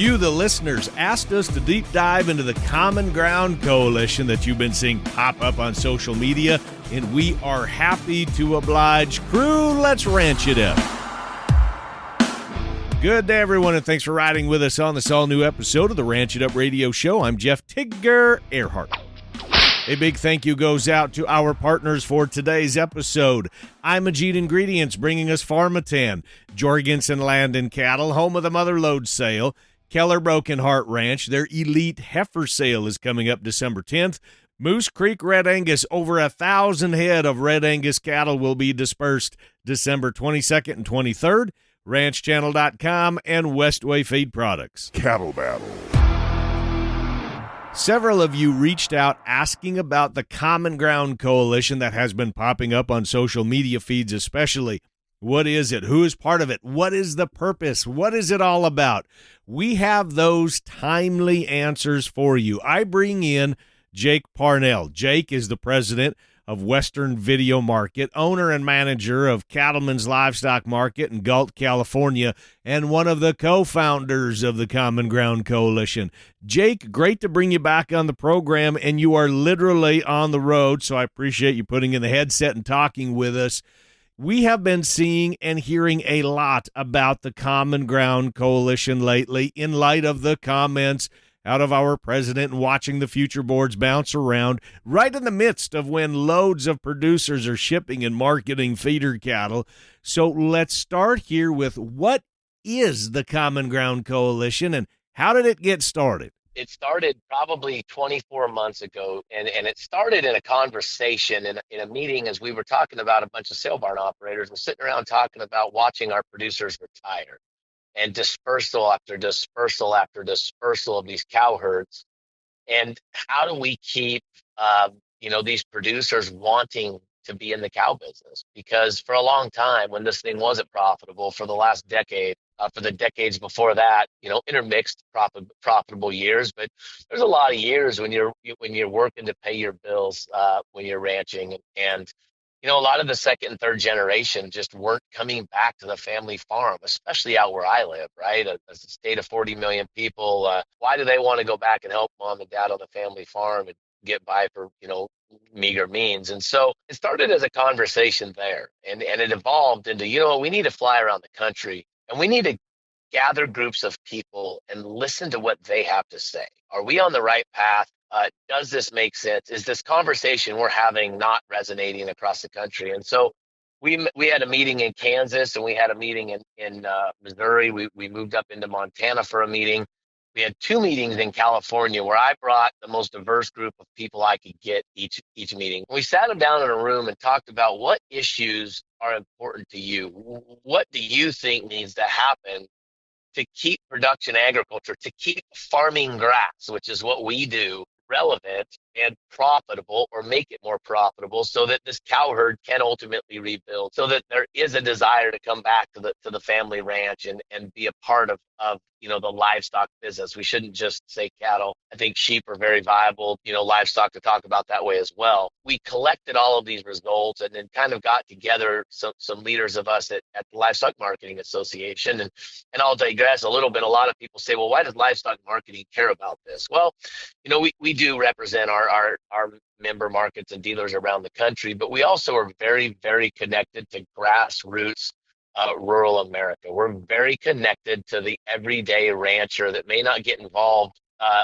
You, the listeners, asked us to deep dive into the Common Ground Coalition that you've been seeing pop up on social media, and we are happy to oblige. Crew, let's ranch it up. Good day, everyone, and thanks for riding with us on this all-new episode of the Ranch It Up Radio Show. I'm Jeff Tigger Erhardt. A big thank you goes out to our partners for today's episode. Imogene Ingredients bringing us Pharmatan, Jorgensen Land and Cattle, home of the Mother Lode sale, Keller Broken Heart Ranch. Their Elite Heifer sale is coming up December 10th. Moose Creek Red Angus, over 1,000 head of Red Angus cattle will be dispersed December 22nd and 23rd. RanchChannel.com and Westway Feed Products. Cattle Battle. Several of you reached out asking about the Common Ground Coalition that has been popping up on social media feeds especially. What is it? Who is part of it? What is the purpose? What is it all about? We have those timely answers for you. I bring in Jake Parnell. Jake is the president of Western Video Market, owner and manager of Cattleman's Livestock Market in Galt, California, and one of the co-founders of the Common Ground Coalition. Jake, great to bring you back on the program, and you are literally on the road, so I appreciate you putting in the headset and talking with us. We have been seeing and hearing a lot about the Common Ground Coalition lately in light of the comments out of our president and watching the future boards bounce around right in the midst of when loads of producers are shipping and marketing feeder cattle. So let's start here with what is the Common Ground Coalition and how did it get started? It started probably 24 months ago, and it started in a conversation in a meeting as we were talking about a bunch of sale barn operators. We're sitting around talking about watching our producers retire. And dispersal after dispersal after dispersal of these cow herds. And how do we keep, these producers wanting to be in the cow business? Because for a long time, when this thing wasn't profitable, for the last decade, for the decades before that, intermixed profitable years. But there's a lot of years when you're working to pay your bills when you're ranching, and a lot of the second and third generation just weren't coming back to the family farm, especially out where I live, right? As a state of 40 million people, why do they want to go back and help mom and dad on the family farm and get by for, meager means? And so it started as a conversation there, and it evolved into, we need to fly around the country and we need to gather groups of people and listen to what they have to say. Are we on the right path? Does this make sense? Is this conversation we're having not resonating across the country? And so we had a meeting in Kansas and we had a meeting in Missouri. We moved up into Montana for a meeting. We had 2 meetings in California where I brought the most diverse group of people I could get each meeting. We sat them down in a room and talked about what issues are important to you. What do you think needs to happen to keep production agriculture, to keep farming grass, which is what we do, relevant and profitable, or make it more profitable so that this cow herd can ultimately rebuild, so that there is a desire to come back to the family ranch and be a part of the livestock business. We shouldn't just say cattle. I think sheep are very viable, livestock to talk about that way as well. We collected all of these results and then kind of got together some leaders of us at the Livestock Marketing Association. And I'll digress a little bit. A lot of people say, well, why does livestock marketing care about this? Well, we do represent our member markets and dealers around the country, but we also are very, very connected to grassroots rural America. We're very connected to the everyday rancher that may not get involved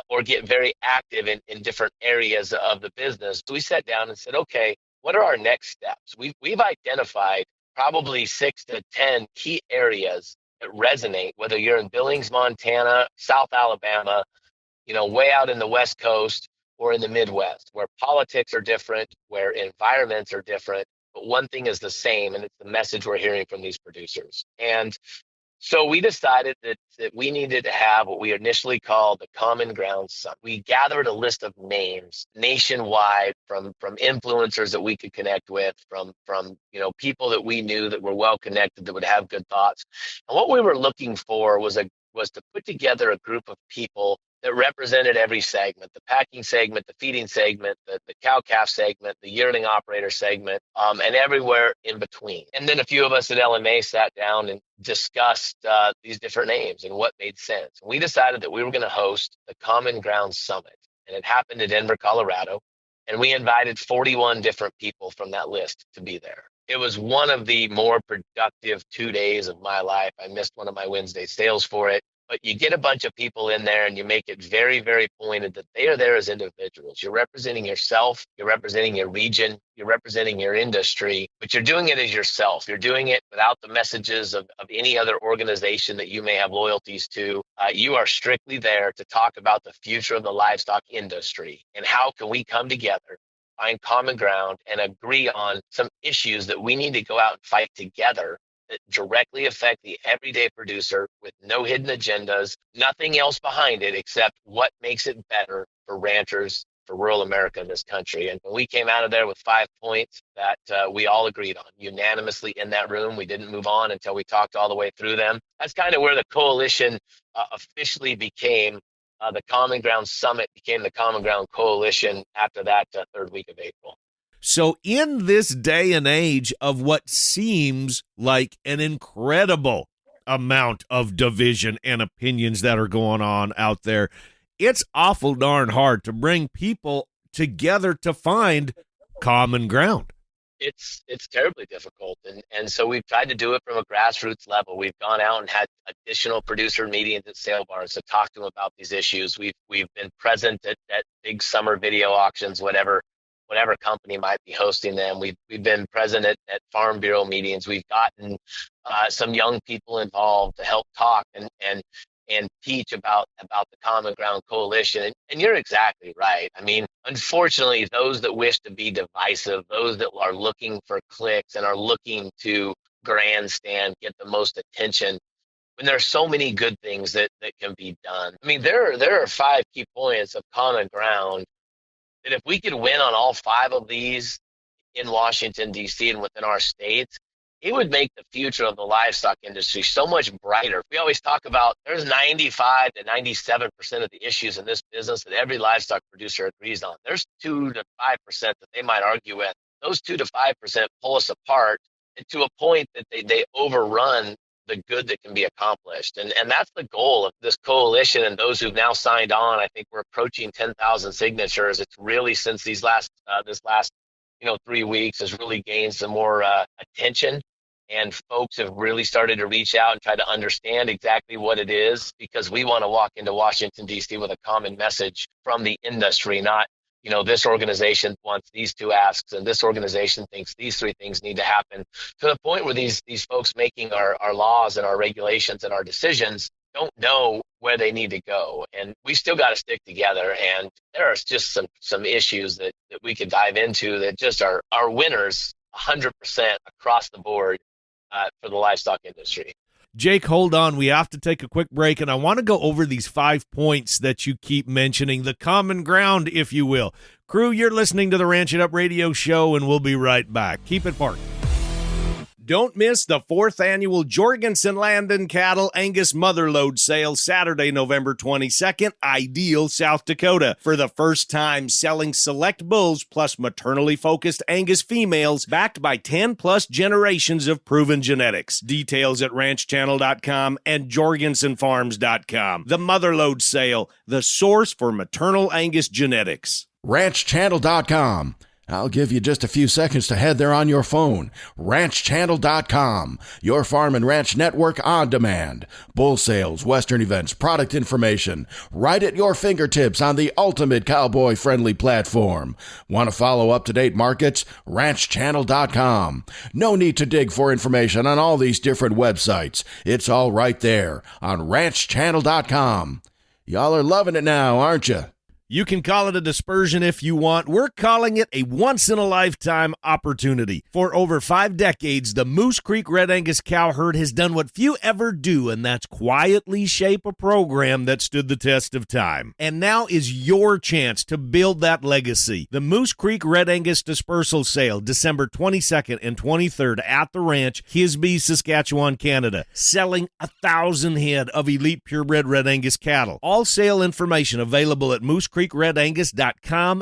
or get very active in different areas of the business. So we sat down and said, okay, what are our next steps? We've identified probably 6 to 10 key areas that resonate, whether you're in Billings, Montana, South Alabama, way out in the West Coast or in the Midwest, where politics are different, where environments are different. But one thing is the same, and it's the message we're hearing from these producers. And so we decided that we needed to have what we initially called the Common Ground Summit. We gathered a list of names nationwide from influencers that we could connect with, from people that we knew that were well connected, that would have good thoughts. And what we were looking for was to put together a group of people that represented every segment, the packing segment, the feeding segment, the cow-calf segment, the yearling operator segment, and everywhere in between. And then a few of us at LMA sat down and discussed these different names and what made sense. We decided that we were going to host the Common Ground Summit, and it happened in Denver, Colorado, and we invited 41 different people from that list to be there. It was one of the more productive 2 days of my life. I missed one of my Wednesday sales for it. But you get a bunch of people in there and you make it very, very pointed that they are there as individuals. You're representing yourself, you're representing your region, you're representing your industry, but you're doing it as yourself. You're doing it without the messages of any other organization that you may have loyalties to. You are strictly there to talk about the future of the livestock industry and how can we come together, find common ground, and agree on some issues that we need to go out and fight together that directly affect the everyday producer with no hidden agendas, nothing else behind it except what makes it better for ranchers, for rural America in this country. And we came out of there with 5 points that we all agreed on unanimously in that room. We didn't move on until we talked all the way through them. That's kind of where the coalition officially became. The Common Ground Summit became the Common Ground Coalition after that third week of April. So in this day and age of what seems like an incredible amount of division and opinions that are going on out there, it's awful darn hard to bring people together to find common ground. It's terribly difficult. And so we've tried to do it from a grassroots level. We've gone out and had additional producer meetings at sale bars to talk to them about these issues. We've been present at big summer video auctions, whatever company might be hosting them. We've been present at Farm Bureau meetings. We've gotten some young people involved to help talk and teach about the Common Ground Coalition. And you're exactly right. I mean, unfortunately, those that wish to be divisive, those that are looking for clicks and are looking to grandstand, get the most attention, when there's so many good things that can be done. I mean, there are 5 key points of common ground that if we could win on all 5 of these in Washington, D.C. and within our states, it would make the future of the livestock industry so much brighter. We always talk about there's 95 to 97% of the issues in this business that every livestock producer agrees on. There's 2 to 5% that they might argue with. Those 2 to 5% pull us apart to a point that they overrun the good that can be accomplished. And that's the goal of this coalition and those who've now signed on. I think we're approaching 10,000 signatures. It's really since this last 3 weeks has really gained some more attention. And folks have really started to reach out and try to understand exactly what it is, because we want to walk into Washington, D.C. with a common message from the industry, not, this organization wants these 2 asks and this organization thinks these 3 things need to happen, to the point where these folks making our laws and our regulations and our decisions don't know where they need to go. And we still got to stick together. And there are just some issues that we could dive into that just are winners 100% across the board for the livestock industry. Jake, hold on. We have to take a quick break, and I want to go over these 5 points that you keep mentioning, the common ground, if you will. Crew, you're listening to the Ranch It Up radio show, and we'll be right back. Keep it parked. Don't miss the 4th annual Jorgensen Land and Cattle Angus Motherlode Sale, Saturday, November 22nd, Ideal, South Dakota. For the first time, selling select bulls plus maternally focused Angus females backed by 10-plus generations of proven genetics. Details at ranchchannel.com and jorgensenfarms.com. The Motherlode Sale, the source for maternal Angus genetics. ranchchannel.com. I'll give you just a few seconds to head there on your phone. RanchChannel.com, your farm and ranch network on demand. Bull sales, Western events, product information, right at your fingertips on the ultimate cowboy-friendly platform. Want to follow up-to-date markets? RanchChannel.com. No need to dig for information on all these different websites. It's all right there on RanchChannel.com. Y'all are loving it now, aren't you? You can call it a dispersion if you want. We're calling it a once-in-a-lifetime opportunity. For over 5 decades, the Moose Creek Red Angus cow herd has done what few ever do, and that's quietly shape a program that stood the test of time. And now is your chance to build that legacy. The Moose Creek Red Angus Dispersal Sale, December 22nd and 23rd at the ranch, Hisby, Saskatchewan, Canada. Selling 1,000 head of elite purebred Red Angus cattle. All sale information available at moosecreekredangus.com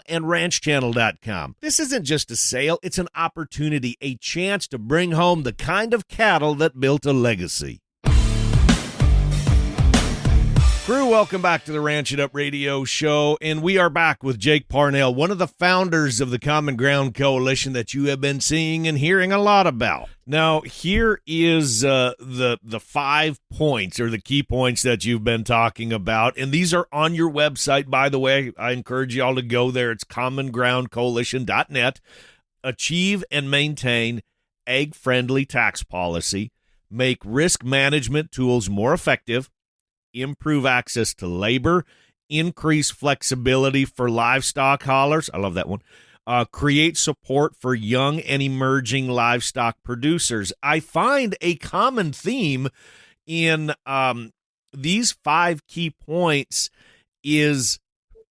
and ranchchannel.com. This isn't just a sale, it's an opportunity, a chance to bring home the kind of cattle that built a legacy. Crew, welcome back to the Ranch It Up radio show, and we are back with Jake Parnell, one of the founders of the Common Ground Coalition that you have been seeing and hearing a lot about. Now, here is the 5 points, or the key points that you've been talking about, and these are on your website, by the way. I encourage you all to go there. It's commongroundcoalition.net. Achieve and maintain ag-friendly tax policy, make risk management tools more effective, improve access to labor, increase flexibility for livestock haulers. I love that one. Create support for young and emerging livestock producers. I find a common theme in these 5 key points is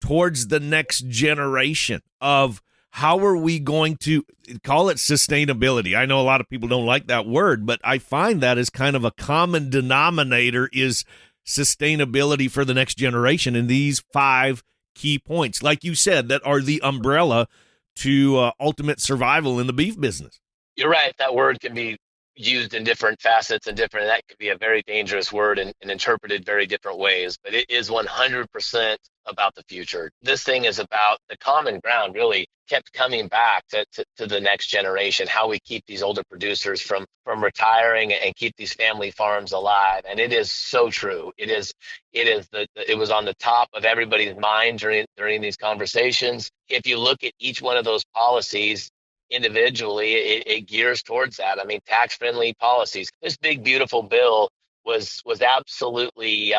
towards the next generation of how are we going to call it sustainability. I know a lot of people don't like that word, but I find that as kind of a common denominator is sustainability for the next generation in these 5 key points, like you said, that are the umbrella to ultimate survival in the beef business. You're right. That word can be used in different facets and that could be a very dangerous word and interpreted very different ways, but it is 100% about the future. This thing is about the common ground, really kept coming back to the next generation, how we keep these older producers from retiring and keep these family farms alive. And it is so true. It was on the top of everybody's mind during these conversations. If you look at each one of those policies individually, it gears towards that. I mean, tax-friendly policies. This big, beautiful bill was absolutely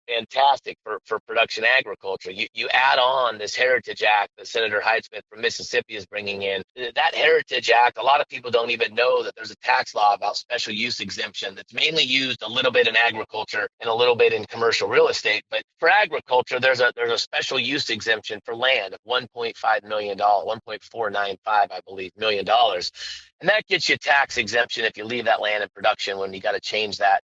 fantastic for production agriculture. You add on this Heritage Act that Senator Heidsmith from Mississippi is bringing in. That Heritage Act, a lot of people don't even know that there's a tax law about special use exemption that's mainly used a little bit in agriculture and a little bit in commercial real estate. But for agriculture, there's a special use exemption for land of $1.5 million, $1.495, I believe, $million. And that gets you tax exemption if you leave that land in production when you got to change that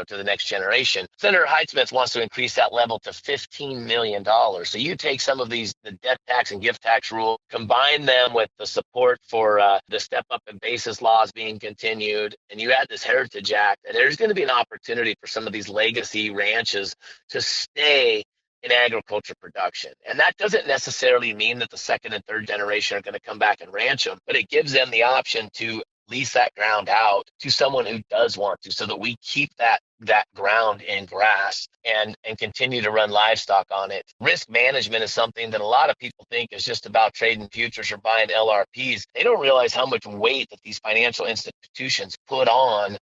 to the next generation. Senator Heidsmith wants to increase that level to $15 million. So you take some of the death tax and gift tax rules, combine them with the support for the step up in basis laws being continued, and you add this Heritage Act, and there's going to be an opportunity for some of these legacy ranches to stay in agriculture production. And that doesn't necessarily mean that the second and third generation are going to come back and ranch them, but it gives them the option to lease that ground out to someone who does want to, so that we keep that ground in grass and continue to run livestock on it. Risk management is something that a lot of people think is just about trading futures or buying LRPs. They don't realize how much weight that these financial institutions put on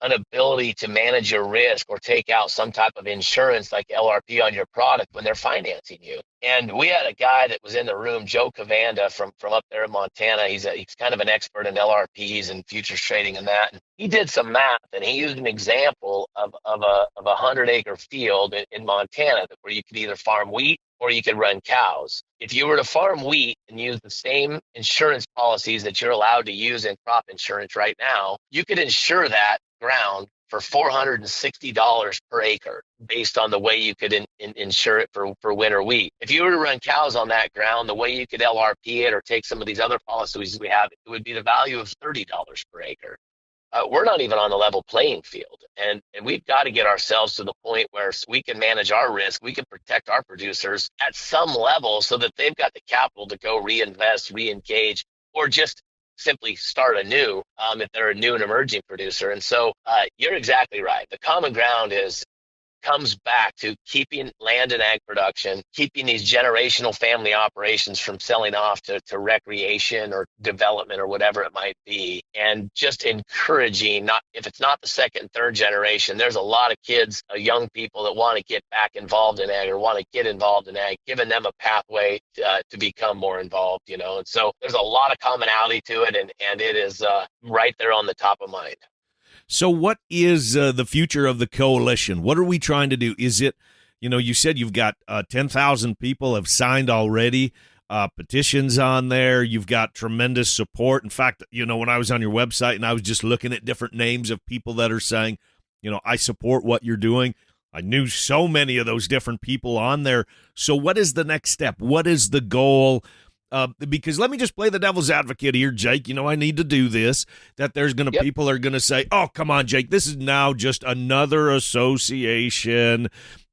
an ability to manage your risk or take out some type of insurance like LRP on your product when they're financing you. And we had a guy that was in the room, Joe Cavanda from up there in Montana. He's kind of an expert in LRPs and futures trading and that. And he did some math, and he used an example of a 100-acre field in Montana where you could either farm wheat or you could run cows. If you were to farm wheat and use the same insurance policies that you're allowed to use in crop insurance right now, you could insure that ground for $460 per acre based on the way you could insure it for winter wheat. If you were to run cows on that ground, the way you could LRP it or take some of these other policies we have, it would be the value of $30 per acre. We're not even on the level playing field. And we've got to get ourselves to the point where we can manage our risk, we can protect our producers at some level so that they've got the capital to go reinvest, re-engage, or just simply start anew if they're a new and emerging producer. And so you're exactly right. The common ground is comes back to keeping land and ag production, keeping these generational family operations from selling off to recreation or development or whatever it might be, and just encouraging, not if it's not the second and third generation, there's a lot of kids, young people that want to get back involved in ag or want to get involved in ag, giving them a pathway to become more involved, you know. And so there's a lot of commonality to it, and it is right there on the top of mind. So what is the future of the coalition? What are we trying to do? Is it, you know, you said you've got 10,000 people have signed already, petitions on there. You've got tremendous support. In fact, you know, when I was on your website and I was just looking at different names of people that are saying, you know, I support what you're doing, I knew so many of those different people on there. So what is the next step? What is the goal? Because let me just play the devil's advocate here, Jake. You know, I need to do this, that there's going to people are going to say, oh, come on, Jake, this is now just another association.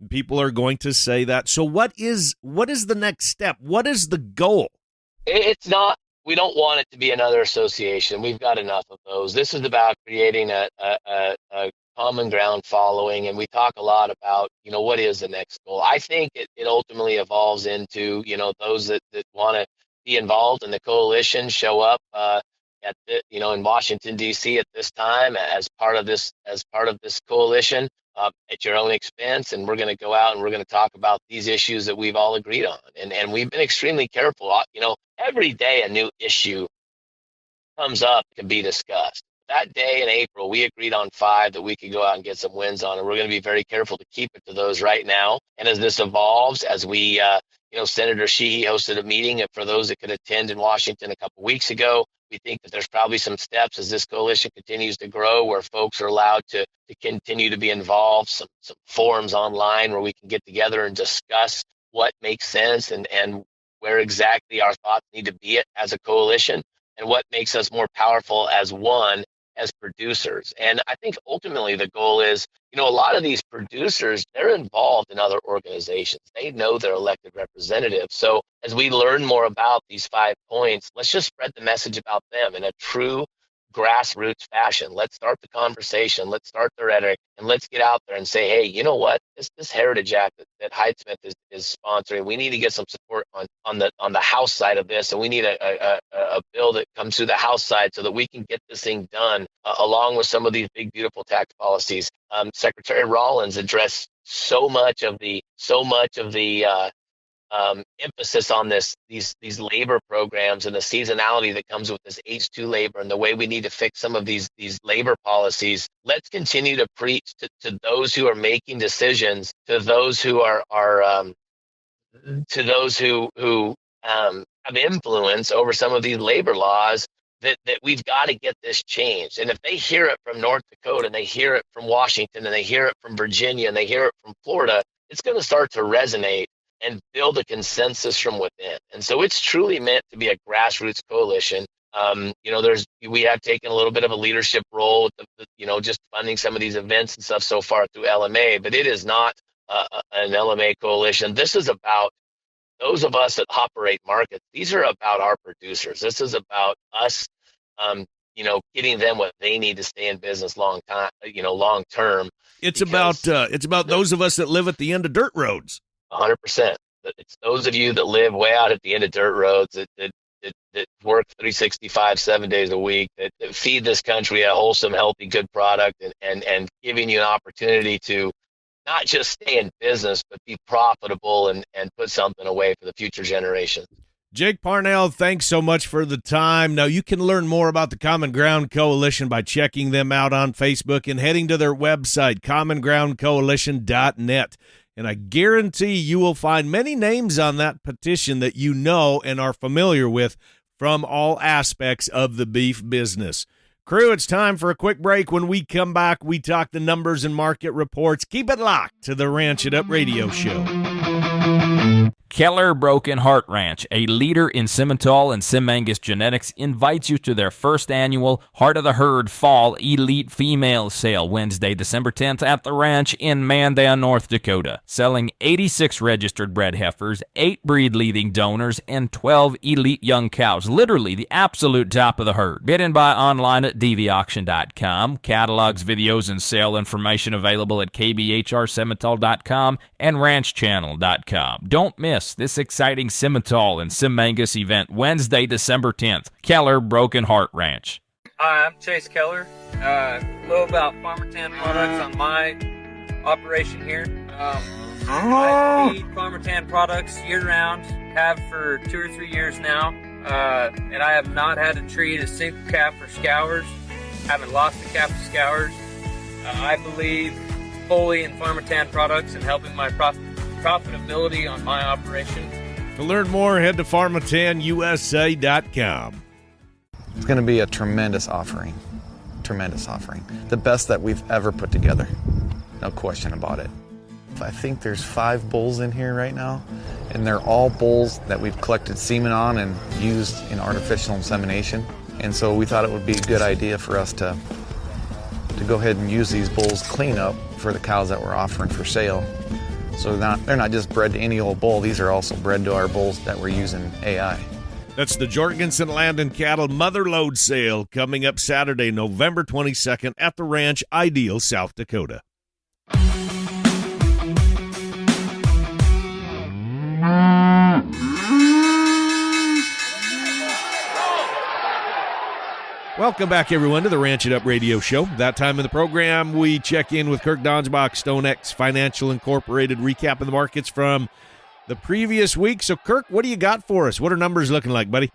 People are going to say that. So what is the next step? What is the goal? It's not, we don't want it to be another association. We've got enough of those. This is about creating a common ground following, and we talk a lot about, you know, what is the next goal. I think it ultimately evolves into, you know, those that want to be involved in the coalition show up in Washington D.C. at this time as part of this coalition at your own expense, and we're going to go out and we're going to talk about these issues that we've all agreed on, and we've been extremely careful. You know, every day a new issue comes up can be discussed. That day in April, we agreed on 5 that we could go out and get some wins on, and we're going to be very careful to keep it to those right now. And as this evolves, as we, Senator Sheehy hosted a meeting for those that could attend in Washington a couple weeks ago. We think that there's probably some steps as this coalition continues to grow where folks are allowed to continue to be involved, some forums online where we can get together and discuss what makes sense and where exactly our thoughts need to be as a coalition and what makes us more powerful as one, as producers. And I think ultimately the goal is, you know, a lot of these producers, they're involved in other organizations. They know their elected representatives. So as we learn more about these 5 points, let's just spread the message about them in a true grassroots fashion. Let's start the conversation. Let's start the rhetoric, and let's get out there and say, hey, you know what? This Heritage Act that Hyde-Smith is sponsoring, we need to get some support on the House side of this, and we need a bill that comes through the House side so that we can get this thing done along with some of these big, beautiful tax policies. Secretary Rollins addressed so much of the emphasis on these labor programs and the seasonality that comes with this H-2 labor and the way we need to fix some of these labor policies. Let's continue to preach to those who are making decisions, to those who have influence over some of these labor laws, that we've got to get this changed. And if they hear it from North Dakota and they hear it from Washington and they hear it from Virginia and they hear it from Florida, it's going to start to resonate and build a consensus from within. And so it's truly meant to be a grassroots coalition. We have taken a little bit of a leadership role with just funding some of these events and stuff so far through LMA, but it is not an LMA coalition. This is about those of us that operate markets. These are about our producers. This is about us, getting them what they need to stay in business long term. It's about those of us that live at the end of dirt roads. 100%. It's those of you that live way out at the end of dirt roads that work 365, 7 days a week, that feed this country a wholesome, healthy, good product, and giving you an opportunity to not just stay in business, but be profitable and put something away for the future generations. Jake Parnell, thanks so much for the time. Now, you can learn more about the Common Ground Coalition by checking them out on Facebook and heading to their website, commongroundcoalition.net. And I guarantee you will find many names on that petition that you know and are familiar with from all aspects of the beef business. Crew, it's time for a quick break. When we come back, we talk the numbers and market reports. Keep it locked to the Ranch It Up radio show. Keller Broken Heart Ranch, a leader in Simmental and Sim-Angus genetics, invites you to their first annual Heart of the Herd Fall Elite Female Sale Wednesday, December 10th at the ranch in Mandan, North Dakota, selling 86 registered bred heifers, 8 breed-leading donors, and 12 elite young cows, literally the absolute top of the herd. Bid and buy online at dvauction.com. Catalogs, videos, and sale information available at kbhrsimmental.com and ranchchannel.com. Don't miss this exciting Simmental and Sim-Angus event Wednesday, December 10th. Keller Broken Heart Ranch. Hi, I'm Chase Keller. A little about Farmertan products on my operation here. I feed Farmertan products year-round, have for 2 or 3 years now, and I have not had to treat a single calf for scours. Haven't lost a calf to scours. I believe fully in Farmertan products and helping my profitability on my operation. To learn more, head to farmatanusa.com. It's going to be a tremendous offering. Tremendous offering. The best that we've ever put together. No question about it. I think there's 5 bulls in here right now, and they're all bulls that we've collected semen on and used in artificial insemination. And so we thought it would be a good idea for us to go ahead and use these bulls clean up for the cows that we're offering for sale. So they're not just bred to any old bull. These are also bred to our bulls that we're using AI. That's the Jorgensen Land and Cattle Mother Load Sale coming up Saturday, November 22nd at the Ranch, Ideal, South Dakota. Welcome back, everyone, to the Ranch It Up radio show. That time in the program, we check in with Kirk Donsbach, StoneX Financial Incorporated, recapping the markets from the previous week. So, Kirk, what do you got for us? What are numbers looking like, buddy?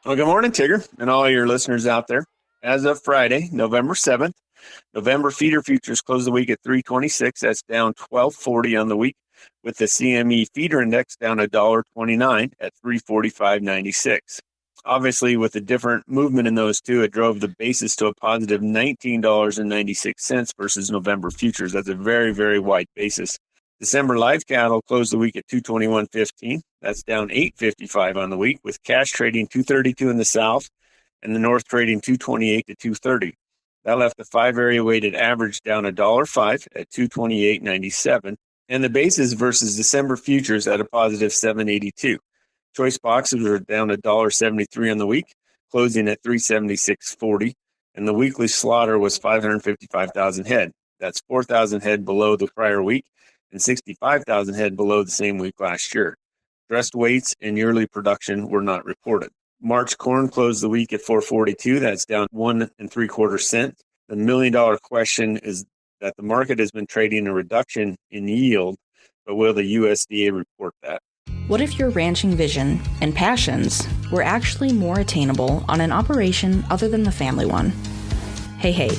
Well, good morning, Tigger, and all your listeners out there. As of Friday, November 7th, November feeder futures closed the week at 326. That's down 12.40 on the week, with the CME feeder index down $1.29 at 345.96. Obviously, with a different movement in those two, it drove the basis to a positive $19.96 versus November futures. That's a very, very wide basis. December live cattle closed the week at 221.15. That's down 8.55 on the week, with cash trading 232 in the south and the north trading 228 to 230. That left the 5-area weighted average down $1.05 at 228.97, and the basis versus December futures at a positive 782. Choice boxes are down $1.73 on the week, closing at 376.40, and the weekly slaughter was 555,000 head. That's 4,000 head below the prior week and 65,000 head below the same week last year. Dressed weights and yearly production were not reported. March corn closed the week at 442. That's down 1 3/4 cents. The $1 million question is that the market has been trading a reduction in yield, but will the USDA report that? What if your ranching vision and passions were actually more attainable on an operation other than the family one? Hey,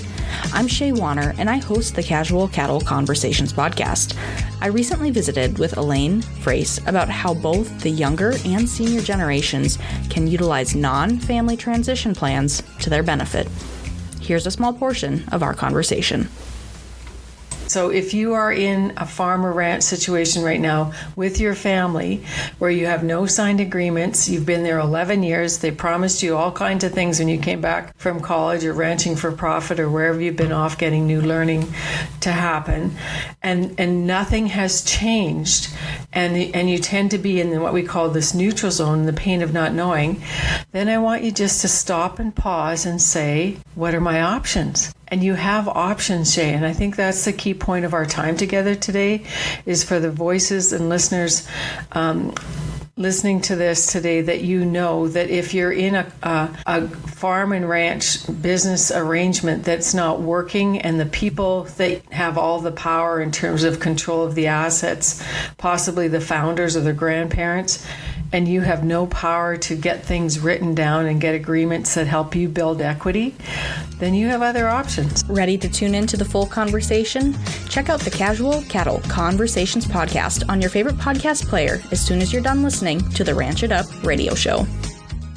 I'm Shay Wanner, and I host the Casual Cattle Conversations podcast. I recently visited with Elaine Frace about how both the younger and senior generations can utilize non-family transition plans to their benefit. Here's a small portion of our conversation. So if you are in a farm or ranch situation right now with your family where you have no signed agreements, you've been there 11 years, they promised you all kinds of things when you came back from college or ranching for profit or wherever you've been off getting new learning to happen, and nothing has changed, and you tend to be in what we call this neutral zone, the pain of not knowing, then I want you just to stop and pause and say, what are my options? And you have options, Shay, and I think that's the key point of our time together today, is for the voices and listeners listening to this today, that you know that if you're in a farm and ranch business arrangement that's not working, and the people that have all the power in terms of control of the assets, possibly the founders or the grandparents, and you have no power to get things written down and get agreements that help you build equity, then you have other options. Ready to tune into the full conversation? Check out the Casual Cattle Conversations podcast on your favorite podcast player as soon as you're done listening to the Ranch It Up radio show.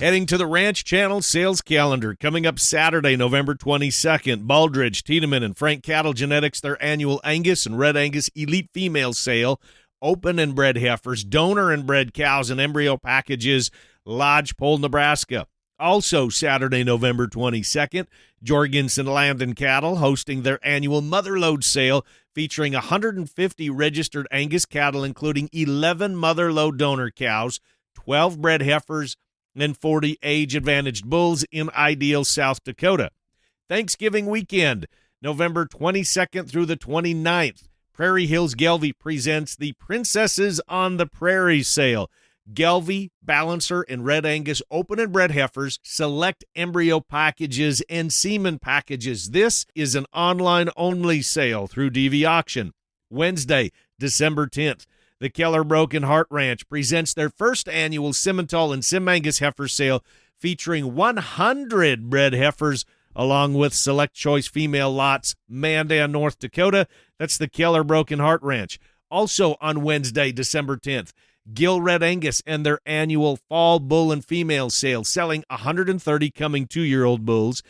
Heading to the Ranch Channel sales calendar, coming up Saturday, November 22nd, Baldridge, Tiedemann, and Frank Cattle Genetics, their annual Angus and Red Angus Elite Female Sale open and bred heifers, donor and bred cows, and embryo packages, Lodgepole, Nebraska. Also Saturday, November 22nd, Jorgensen Land and Cattle hosting their annual motherlode sale featuring 150 registered Angus cattle, including 11 motherlode donor cows, 12 bred heifers, and 40 age-advantaged bulls in Ideal, South Dakota. Thanksgiving weekend, November 22nd through the 29th, Prairie Hills Gelbvieh presents the Princesses on the Prairie sale. Gelbvieh, Balancer, and Red Angus open and bred heifers, select embryo packages, and semen packages. This is an online-only sale through DV Auction. Wednesday, December 10th, the Keller Broken Heart Ranch presents their first annual Simmental and Sim Angus heifer sale featuring 100 bred heifers along with select choice female lots, Mandan, North Dakota. That's the Keller Broken Heart Ranch. Also on Wednesday, December 10th, Gill Red Angus and their annual fall bull and female sale, selling 130 coming 2-year-old bulls,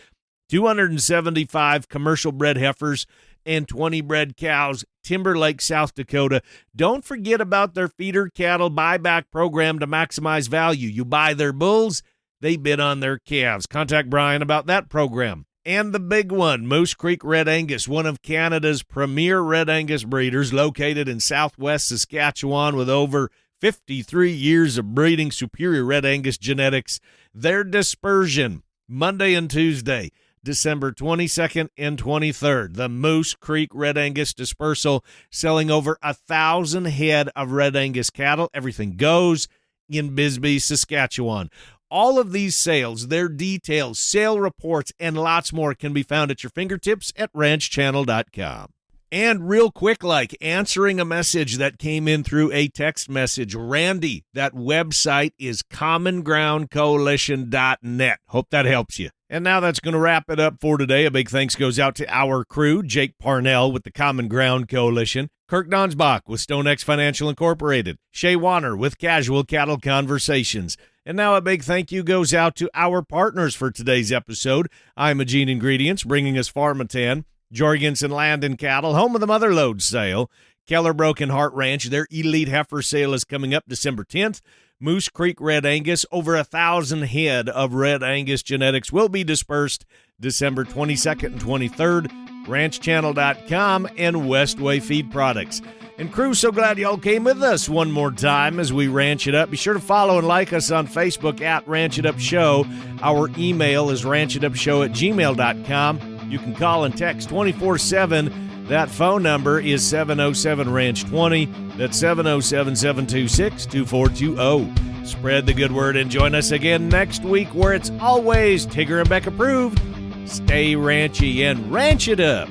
275 commercial bred heifers, and 20 bred cows, Timberlake, South Dakota. Don't forget about their feeder cattle buyback program to maximize value. You buy their bulls, they bid on their calves. Contact Brian about that program. And the big one, Moose Creek Red Angus, one of Canada's premier Red Angus breeders, located in southwest Saskatchewan with over 53 years of breeding superior Red Angus genetics. Their dispersion, Monday and Tuesday, December 22nd and 23rd. The Moose Creek Red Angus dispersal, selling over 1,000 head of Red Angus cattle. Everything goes in Bisbee, Saskatchewan. All of these sales, their details, sale reports, and lots more can be found at your fingertips at ranchchannel.com. And real quick, like answering a message that came in through a text message, Randy, that website is commongroundcoalition.net. Hope that helps you. And now that's going to wrap it up for today. A big thanks goes out to our crew, Jake Parnell with the Common Ground Coalition, Kirk Donsbach with StoneX Financial Incorporated, Shay Wanner with Casual Cattle Conversations. And now a big thank you goes out to our partners for today's episode. Imogene Ingredients, bringing us Farmatan, Jorgensen Land and Cattle, home of the motherlode sale, Keller Broken Heart Ranch, their elite heifer sale is coming up December 10th. Moose Creek Red Angus, over 1,000 head of Red Angus genetics will be dispersed December 22nd and 23rd. RanchChannel.com and Westway Feed Products. And crew, so glad y'all came with us one more time as we ranch it up. Be sure to follow and like us on Facebook at Ranch It Up Show. Our email is ranchitupshow@gmail.com. You can call and text 24/7. That phone number is 707-RANCH-20. That's 707-726-2420. Spread the good word and join us again next week where it's always Tigger and Beck approved. Stay ranchy and ranch it up.